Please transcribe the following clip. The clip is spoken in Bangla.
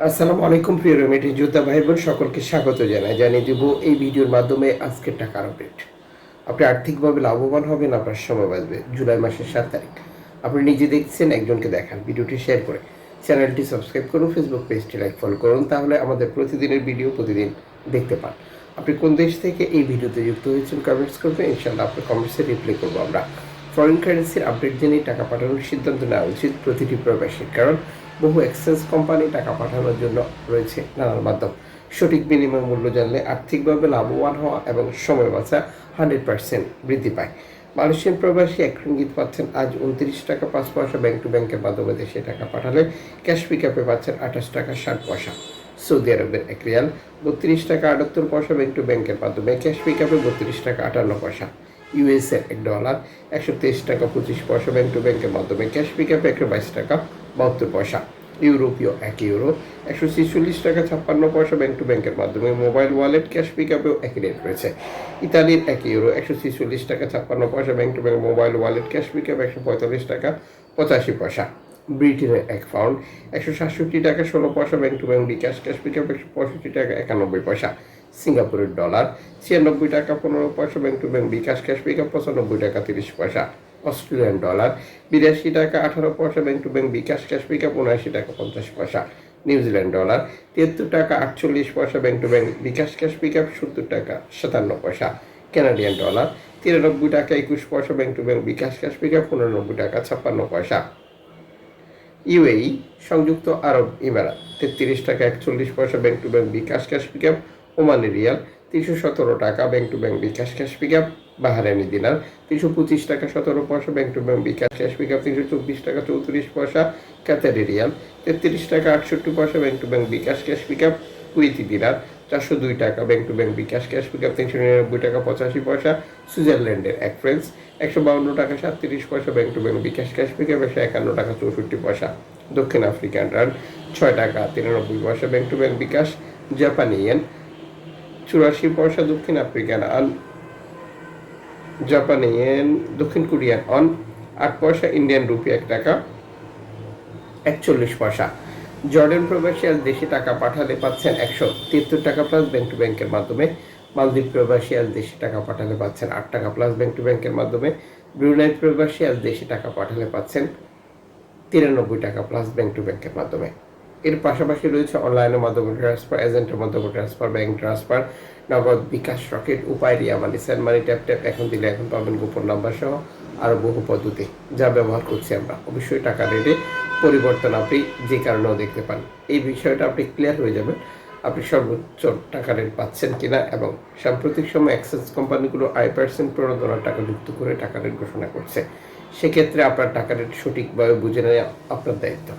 আসসালামু আলাইকুম প্রিয় রেমিটেন্স যোদ্ধা ভাই বোন সকলকে স্বাগত জানিয়ে দেব এই ভিডিওর মাধ্যমে আজকের টাকার আপডেট। আপনি আর্থিকভাবে লাভবান হবেন, আপনার সময় বাঁচবে। জুলাই মাসের 7 তারিখ। আপনি নিজে দেখছেন, একজনকে দেখান। ভিডিওটি শেয়ার করে চ্যানেলটি সাবস্ক্রাইব করুন, ফেসবুক পেজটি লাইক ফলো করুন, তাহলে আমাদের প্রতিদিনের ভিডিও প্রতিদিন দেখতে পান। আপনি কোন দেশ থেকে এই ভিডিওতে যুক্ত হয়েছেন কমেন্টস করবেন, ইনশাআল্লাহ আপনার কমেন্টসে রিপ্লাই করবো আমরা। ফরেন কারেন্সির আপডেট জেনেই টাকা পাঠানোর সিদ্ধান্ত নেওয়া উচিত প্রতিটি প্রবাসীর, কারণ বহু এক্সচেঞ্জ কোম্পানি টাকা পাঠানোর জন্য রয়েছে নানান মাধ্যম। সঠিক বিনিময় মূল্য জানলে আর্থিকভাবে লাভবান হওয়া এবং সময় বাঁচা 100% বৃদ্ধি পায়। মালয়েশিয়ান প্রবাসী 1 রিঙ্গিত পাচ্ছেন আজ 29 টাকা 5 পয়সা ব্যাংক টু ব্যাংকের মাধ্যমে দেশে টাকা পাঠালে ক্যাশ পিকআপে পাচ্ছেন 28 টাকা 60 পয়সা। সৌদি আরবের 1 রিয়াল 32 টাকা 78 পয়সা ব্যাংক টু ব্যাংকের মাধ্যমে ক্যাশ পিকআপে 32 টাকা 58 পয়সা। ইউএসএ $1 123 টাকা 25 পয়সা ব্যাংক টু ব্যাংকের মাধ্যমে ক্যাশ পিকআপে 122 টাকা 72 পয়সা। ইউরোপীয় 1 ইউরো 146 টাকা 56 পয়সা ব্যাংক টু ব্যাংকের মাধ্যমে মোবাইল ওয়ালেট ক্যাশ পিকআপেও একই রেট রয়েছে। ইতালির 1 ইউরো 146 টাকা 56 পয়সা bank to bank mobile wallet cash pickup 145 টাকা 85 পয়সা। ব্রিটেনের 1 পাউন্ড 167 টাকা 16 পয়সা bank to bank bKash cash pickup 165 টাকা 91 পয়সা। সিঙ্গাপুরের ডলার 96 টাকা 15 পয়সা bank to bank bKash cash pickup 95 টাকা 30 পয়সা। অস্ট্রেলিয়ান ডলার 82 টাকা 18 পয়সা bank to bank bKash cash pickup 79 টাকা 50 পয়সা। নিউজিল্যান্ড ডলার 73 টাকা 48 পয়সা bank to bank bKash cash pickup 70 টাকা 57 পয়সা। কানাডিয়ান ডলার 93 টাকা 21 পয়সা bank to bank bKash cash pickup 89 টাকা 56 পয়সা। ইউএই সংযুক্ত আরব ইমারাত 33 টাকা 41 পয়সা bank to bank bKash cash pickup. Omani riyal 317 টাকা bank to bank bKash cash pickup. Bahraini dinar 325 টাকা 17 পয়সা bank to bank bKash cash pickup 324 টাকা 34 পয়সা। কাতারি রিয়াল 33 টাকা 68 পয়সা bank to bank bKash cash pickup. Kuwaiti dinar 402 টাকা bank to bank bKash cash pickup 399 টাকা 85 পয়সা। সুইজারল্যান্ডের 1 ফ্রান্স 152 টাকা 37 পয়সা bank to bank bKash cash pickup 151 টাকা 64 পয়সা। দক্ষিণ আফ্রিকান রান 6 টাকা 93 পয়সা ব্যাংক টু ব্যাংক বিকাশ। জাপানি ইয়েন 84 পয়সা। দক্ষিণ আফ্রিকান আন জাপানি ইয়েন দক্ষিণ কোরিয়ান অন 8 পয়সা। ইন্ডিয়ান রুপি 1 টাকা 41 পয়সা। জর্ডান প্রবাসী আজ দেশে টাকা পাঠালে পাচ্ছেন 173 টাকা প্লাস ব্যাংক টু ব্যাংকের মাধ্যমে। মালদ্বীপ প্রবাসী আজ দেশে টাকা পাঠালে পাচ্ছেন 8 টাকা প্লাস ব্যাংক টু ব্যাংকের মাধ্যমে। ব্রুনাই প্রবাসী আজ দেশে টাকা পাঠালে পাচ্ছেন 93 টাকা প্লাস ব্যাংক টু ব্যাংকের মাধ্যমে। এর পাশাপাশি রয়েছে অনলাইনের মাধ্যমে ট্রান্সফার, এজেন্টের মাধ্যমে ট্রান্সফার, ব্যাংক ট্রান্সফার, নগদ, বিকাশ, রকেট, উপায়, রিয়া মানি, সেন্ড মানি, ট্যাপ ট্যাপ, এখন দিলে এখন পাবেন গোপন নাম্বার সহ আরও বহু পদ্ধতি যা ব্যবহার করছি আমরা। অবশ্যই টাকা রেটে পরিবর্তন আপনি যে কারণেও দেখতে পান। এই বিষয়টা আপনি ক্লিয়ার হয়ে যাবেন আপনি সর্বোচ্চ টাকা রেট পাচ্ছেন কিনা, এবং সাম্প্রতিক সময় এক্সচেঞ্জ কোম্পানিগুলো 8% প্রণোদনার টাকা যুক্ত করে টাকা রেট ঘোষণা করছে। সেক্ষেত্রে আপনার টাকা রেট সঠিকভাবে বুঝে নেওয়া আপনার দায়িত্ব।